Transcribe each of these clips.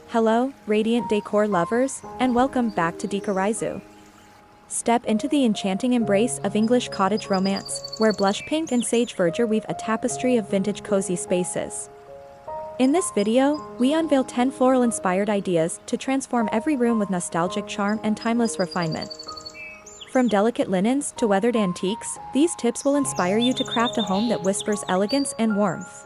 Hello, radiant decor lovers, and welcome back to Decorizu. Step into the enchanting embrace of English cottage romance, where blush pink and sage verdure weave a tapestry of vintage cozy spaces. In this video, we unveil 10 floral-inspired ideas to transform every room with nostalgic charm and timeless refinement. From delicate linens to weathered antiques, these tips will inspire you to craft a home that whispers elegance and warmth.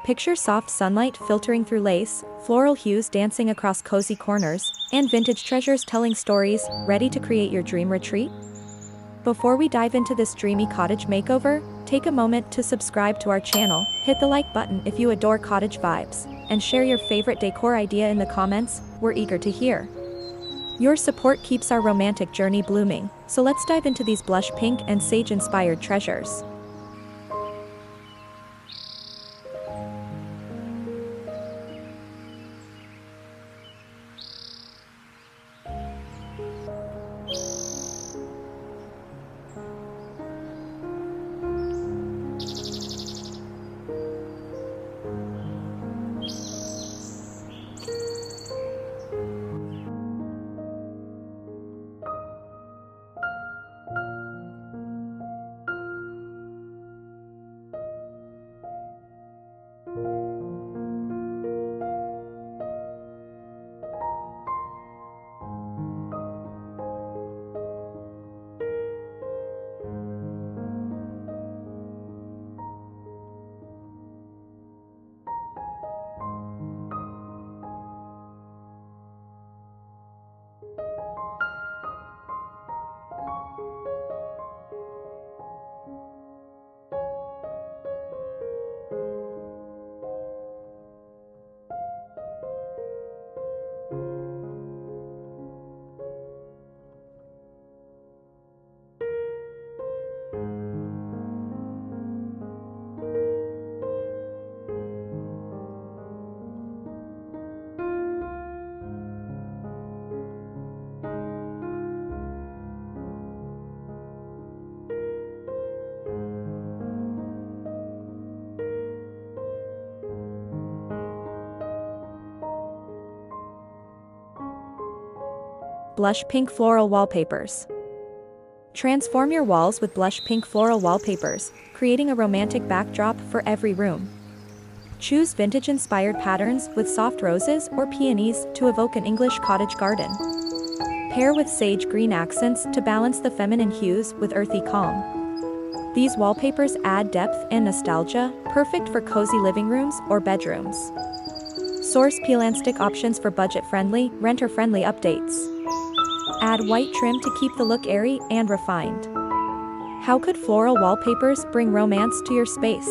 Picture soft sunlight filtering through lace, floral hues dancing across cozy corners, and vintage treasures telling stories, ready to create your dream retreat? Before we dive into this dreamy cottage makeover, take a moment to subscribe to our channel, hit the like button if you adore cottage vibes, and share your favorite decor idea in the comments. We're eager to hear. Your support keeps our romantic journey blooming, so let's dive into these blush pink and sage-inspired treasures. Blush pink floral wallpapers. Transform your walls with blush pink floral wallpapers, creating a romantic backdrop for every room. Choose vintage-inspired patterns with soft roses or peonies to evoke an English cottage garden. Pair with sage green accents to balance the feminine hues with earthy calm. These wallpapers add depth and nostalgia, perfect for cozy living rooms or bedrooms. Source peel-and-stick options for budget-friendly, renter-friendly updates. Add white trim to keep the look airy and refined. How could floral wallpapers bring romance to your space?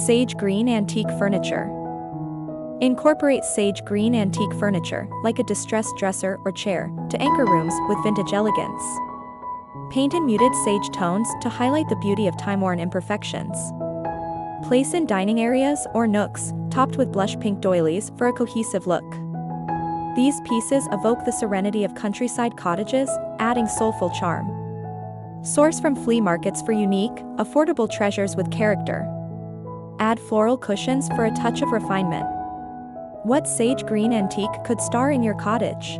Sage green antique furniture. Incorporate sage green antique furniture, like a distressed dresser or chair, to anchor rooms with vintage elegance. Paint in muted sage tones to highlight the beauty of time-worn imperfections. Place in dining areas or nooks, topped with blush pink doilies for a cohesive look. These pieces evoke the serenity of countryside cottages, adding soulful charm. Source from flea markets for unique, affordable treasures with character. Add floral cushions for a touch of refinement. What sage green antique could star in your cottage?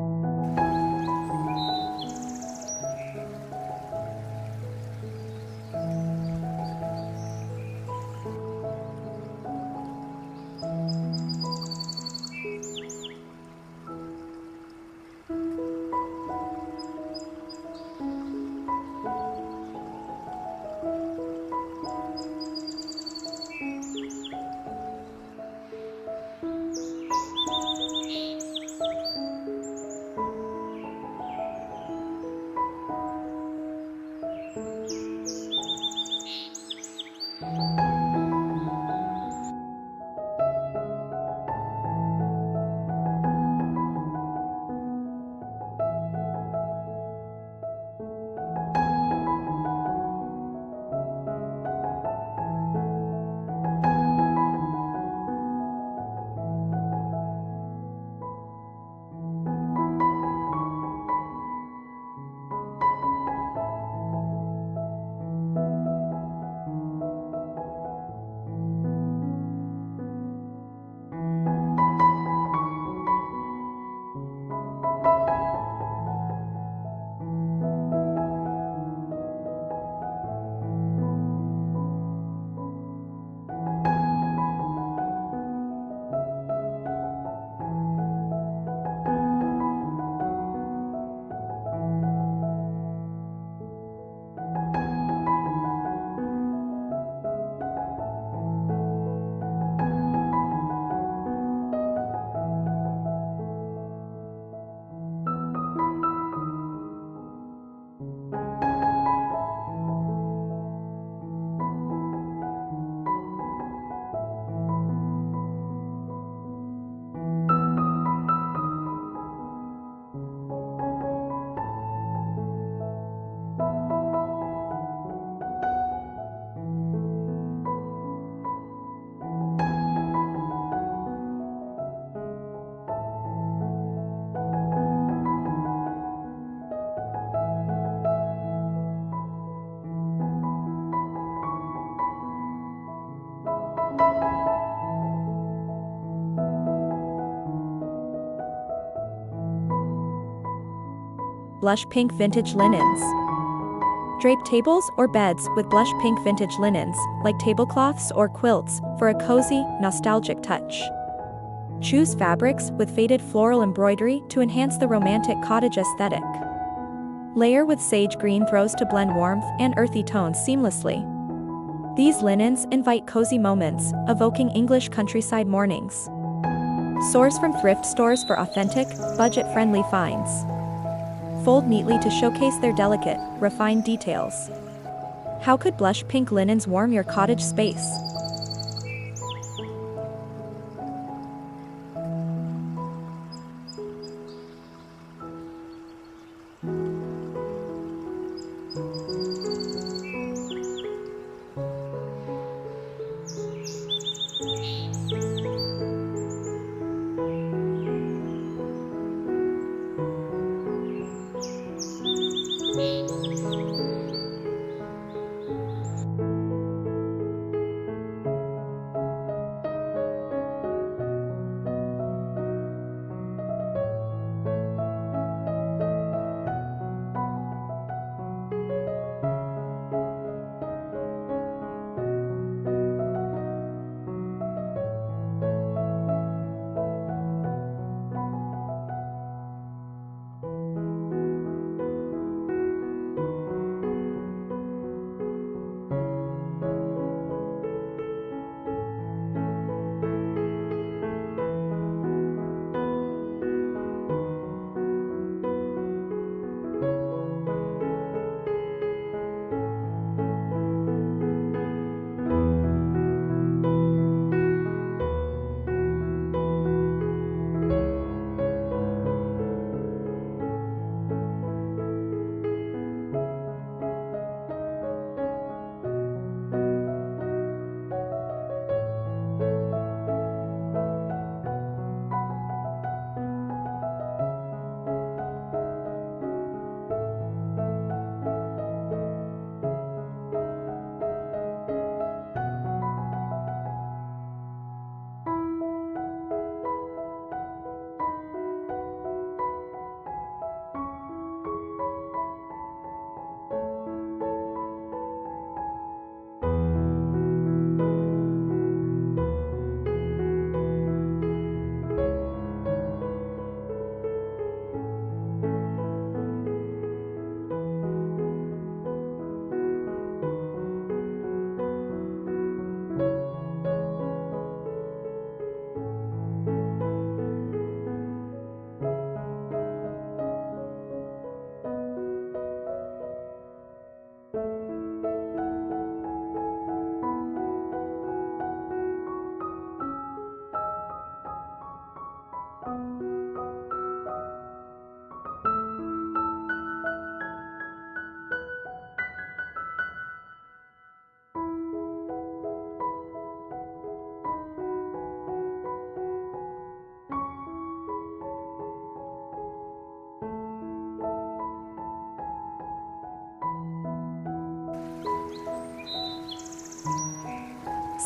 Blush pink vintage linens. Drape tables or beds with blush pink vintage linens, like tablecloths or quilts, for a cozy, nostalgic touch. Choose fabrics with faded floral embroidery to enhance the romantic cottage aesthetic. Layer with sage green throws to blend warmth and earthy tones seamlessly. These linens invite cozy moments, evoking English countryside mornings. Source from thrift stores for authentic, budget-friendly finds. Fold neatly to showcase their delicate, refined details. How could blush pink linens warm your cottage space?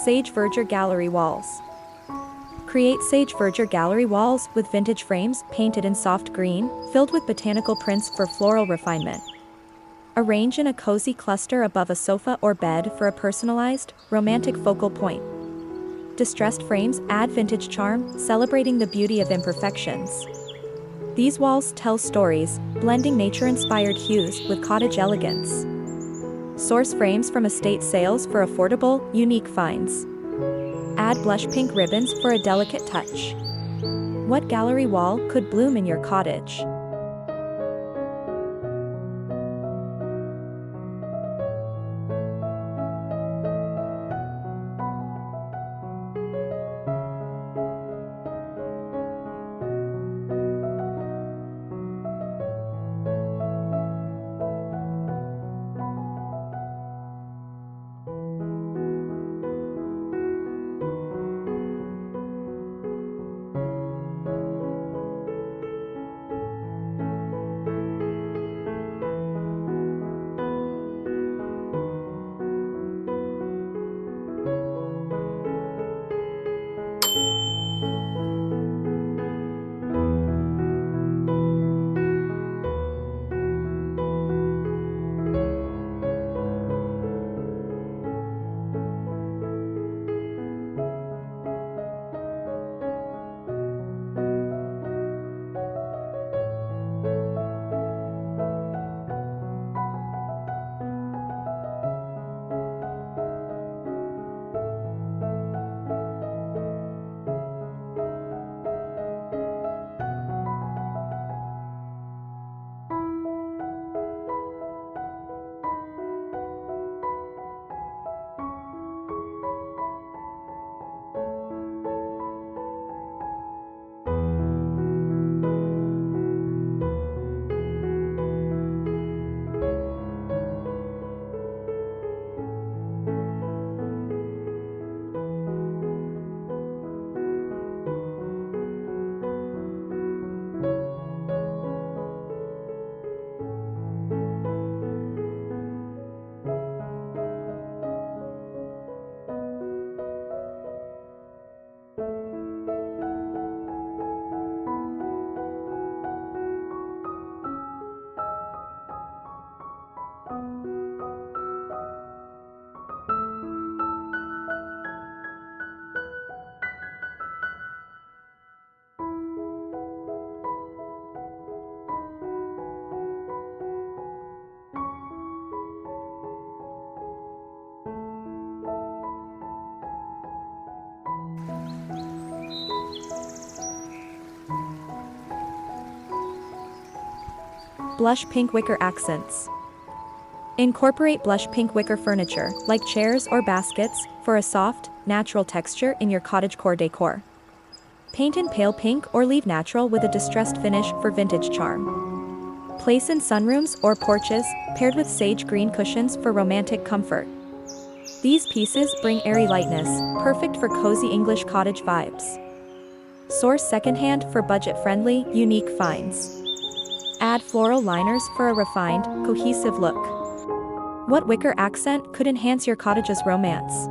Sage Verdure Gallery Walls. Create sage verdure gallery walls with vintage frames painted in soft green, filled with botanical prints for floral refinement. Arrange in a cozy cluster above a sofa or bed for a personalized, romantic focal point. Distressed frames add vintage charm, celebrating the beauty of imperfections. These walls tell stories, blending nature-inspired hues with cottage elegance. Source frames from estate sales for affordable, unique finds. Add blush pink ribbons for a delicate touch. What gallery wall could bloom in your cottage? Blush pink wicker accents. Incorporate blush pink wicker furniture, like chairs or baskets, for a soft, natural texture in your cottagecore decor. Paint in pale pink or leave natural with a distressed finish for vintage charm. Place in sunrooms or porches, paired with sage green cushions for romantic comfort. These pieces bring airy lightness, perfect for cozy English cottage vibes. Source secondhand for budget-friendly, unique finds. Add floral liners for a refined, cohesive look. What wicker accent could enhance your cottage's romance?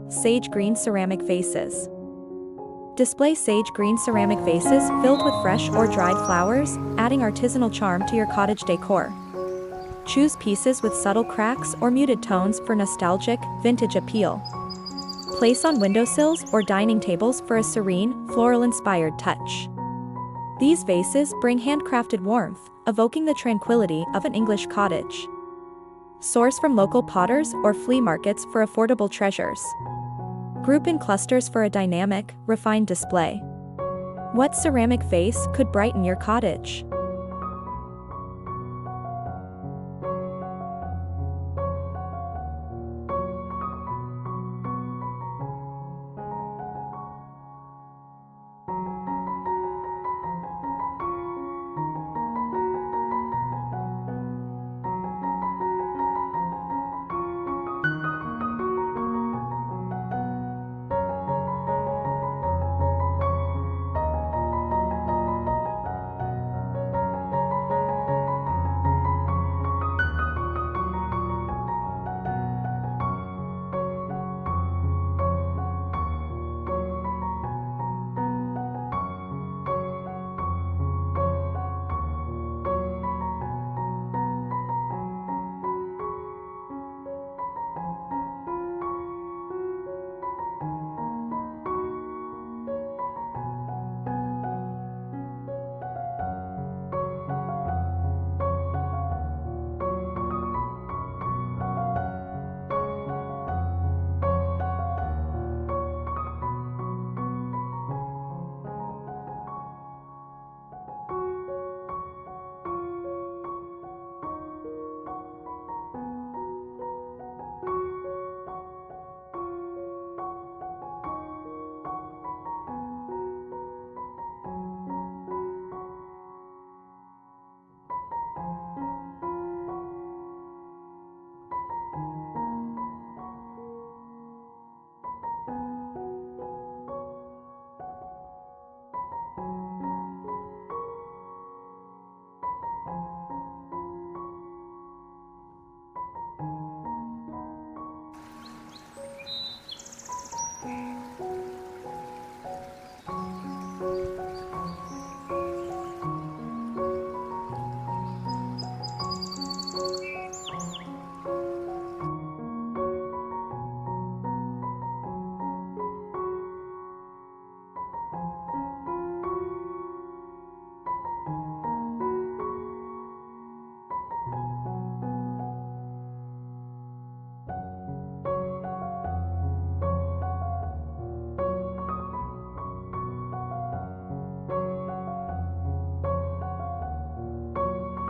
Sage green ceramic vases. Display sage green ceramic vases filled with fresh or dried flowers, adding artisanal charm to your cottage decor. Choose pieces with subtle cracks or muted tones for nostalgic, vintage appeal. Place on windowsills or dining tables for a serene, floral-inspired touch. These vases bring handcrafted warmth, evoking the tranquility of an English cottage. Source from local potters or flea markets for affordable treasures. Group in clusters for a dynamic, refined display. What ceramic vase could brighten your cottage?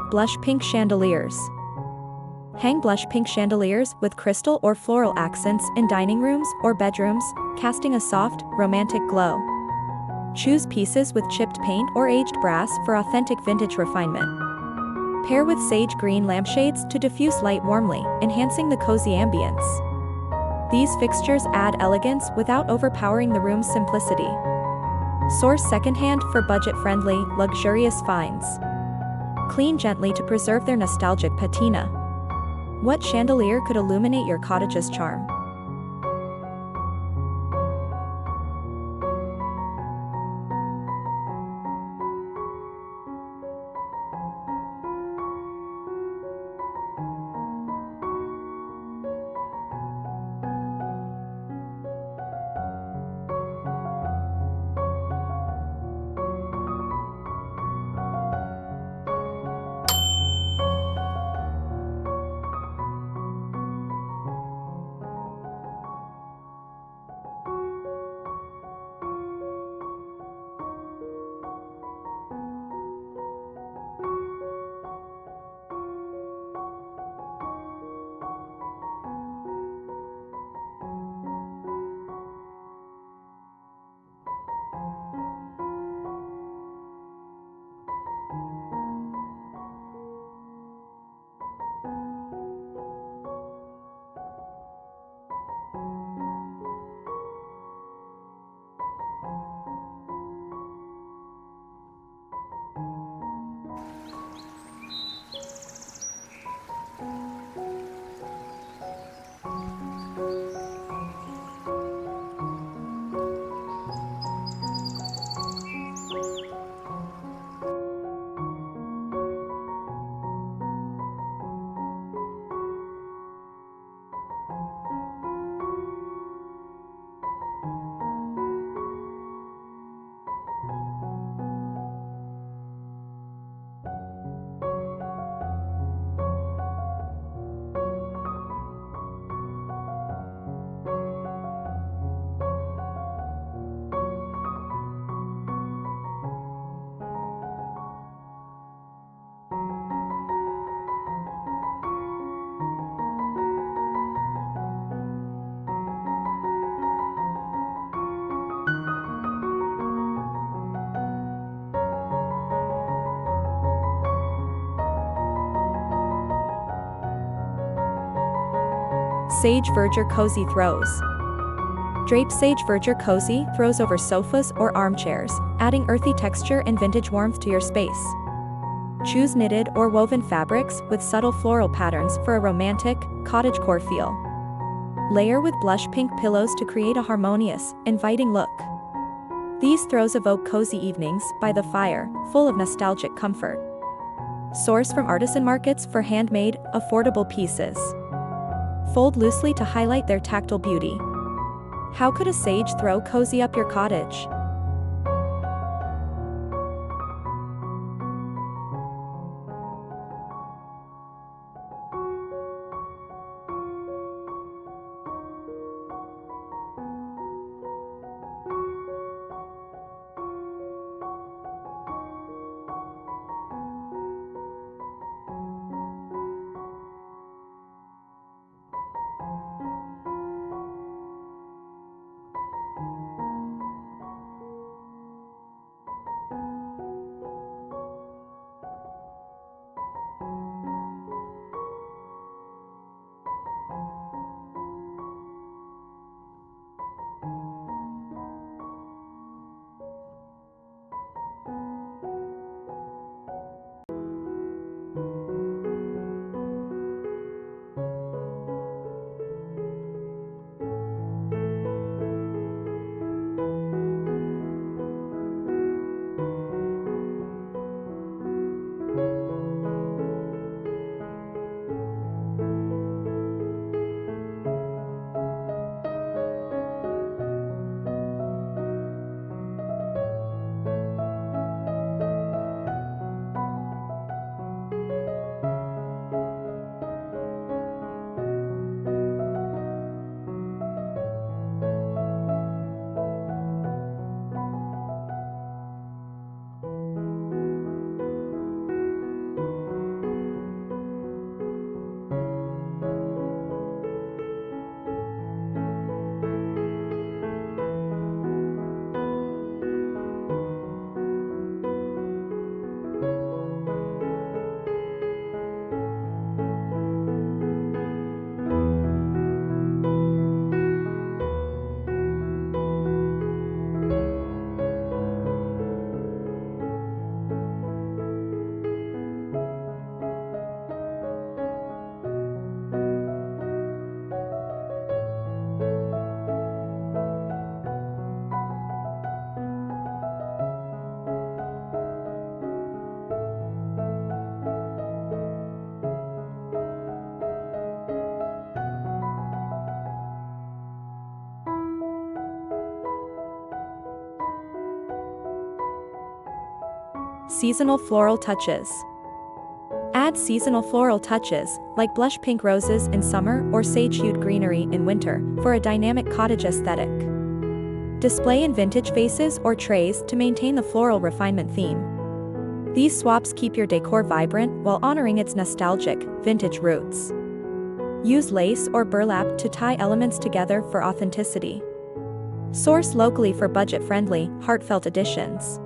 Blush pink chandeliers. Hang blush pink chandeliers with crystal or floral accents in dining rooms or bedrooms, casting a soft, romantic glow. Choose pieces with chipped paint or aged brass for authentic vintage refinement. Pair with sage green lampshades to diffuse light warmly, enhancing the cozy ambience. These fixtures add elegance without overpowering the room's simplicity. Source secondhand for budget-friendly, luxurious finds. Clean gently to preserve their nostalgic patina. What chandelier could illuminate your cottage's charm? Sage Verdure Cozy Throws. Drape sage verdure cozy throws over sofas or armchairs, adding earthy texture and vintage warmth to your space. Choose knitted or woven fabrics with subtle floral patterns for a romantic, cottagecore feel. Layer with blush pink pillows to create a harmonious, inviting look. These throws evoke cozy evenings by the fire, full of nostalgic comfort. Source from artisan markets for handmade, affordable pieces. Fold loosely to highlight their tactile beauty. How could a sage throw cozy up your cottage? Seasonal floral touches. Add seasonal floral touches, like blush pink roses in summer or sage-hued greenery in winter, for a dynamic cottage aesthetic. Display in vintage vases or trays to maintain the floral refinement theme. These swaps keep your decor vibrant while honoring its nostalgic, vintage roots. Use lace or burlap to tie elements together for authenticity. Source locally for budget-friendly, heartfelt additions.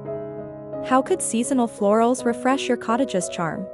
How could seasonal florals refresh your cottage's charm?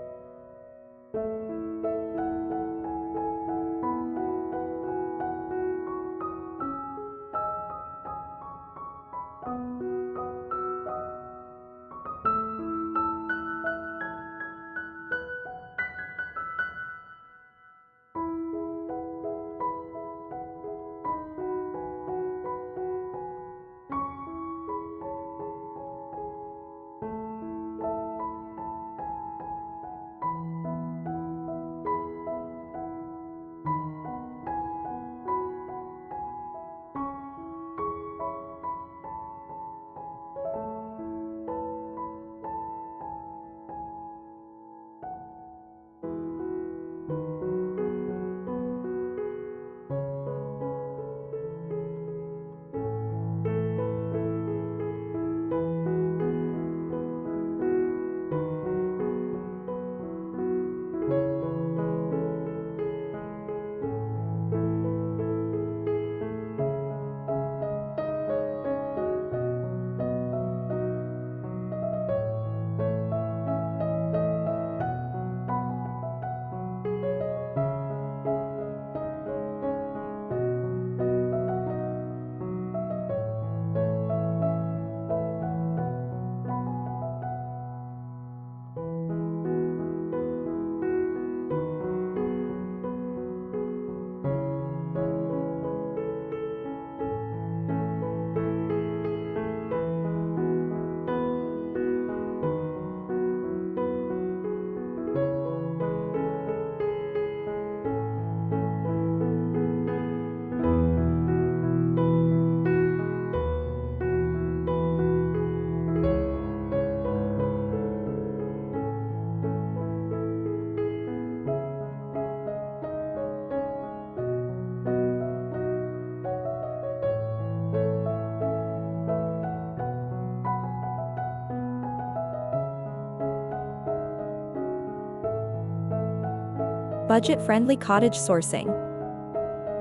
Budget-friendly cottage sourcing.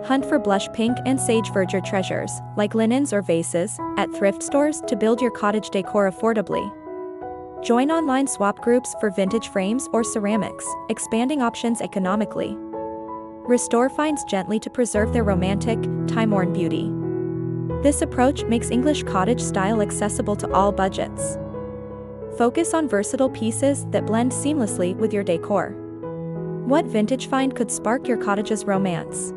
Hunt for blush pink and sage verdure treasures, like linens or vases, at thrift stores to build your cottage decor affordably. Join online swap groups for vintage frames or ceramics, expanding options economically. Restore finds gently to preserve their romantic, time-worn beauty. This approach makes English cottage style accessible to all budgets. Focus on versatile pieces that blend seamlessly with your decor. What vintage find could spark your cottage's romance?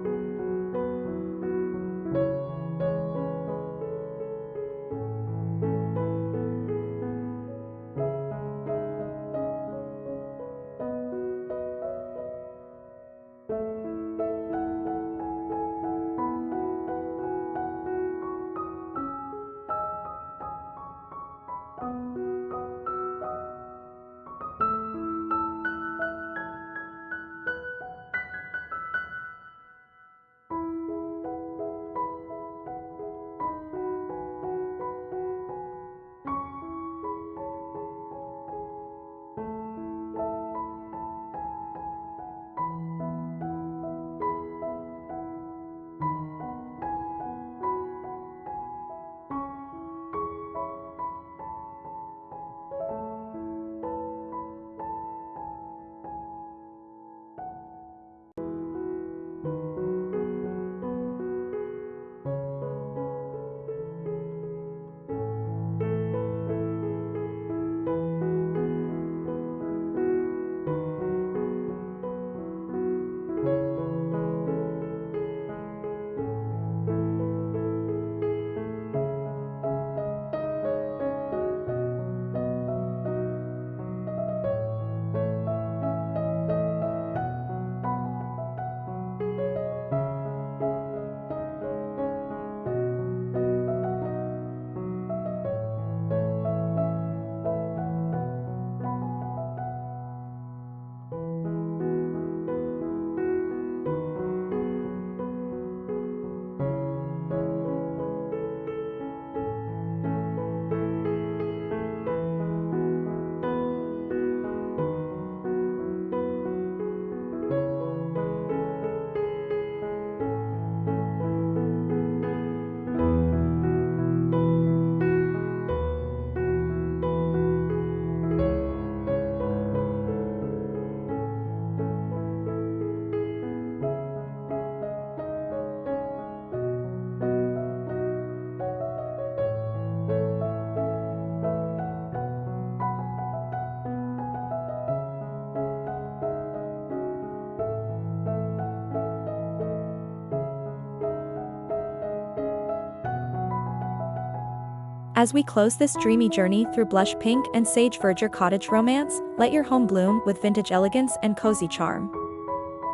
As we close this dreamy journey through blush pink and sage verdure cottage romance, let your home bloom with vintage elegance and cozy charm.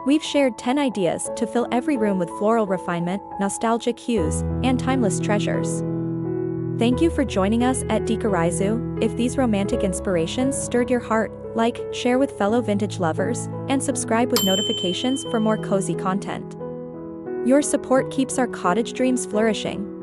We've shared 10 ideas to fill every room with floral refinement, nostalgic hues, and timeless treasures. Thank you for joining us at Decorizu. If these romantic inspirations stirred your heart, like, share with fellow vintage lovers, and subscribe with notifications for more cozy content. Your support keeps our cottage dreams flourishing.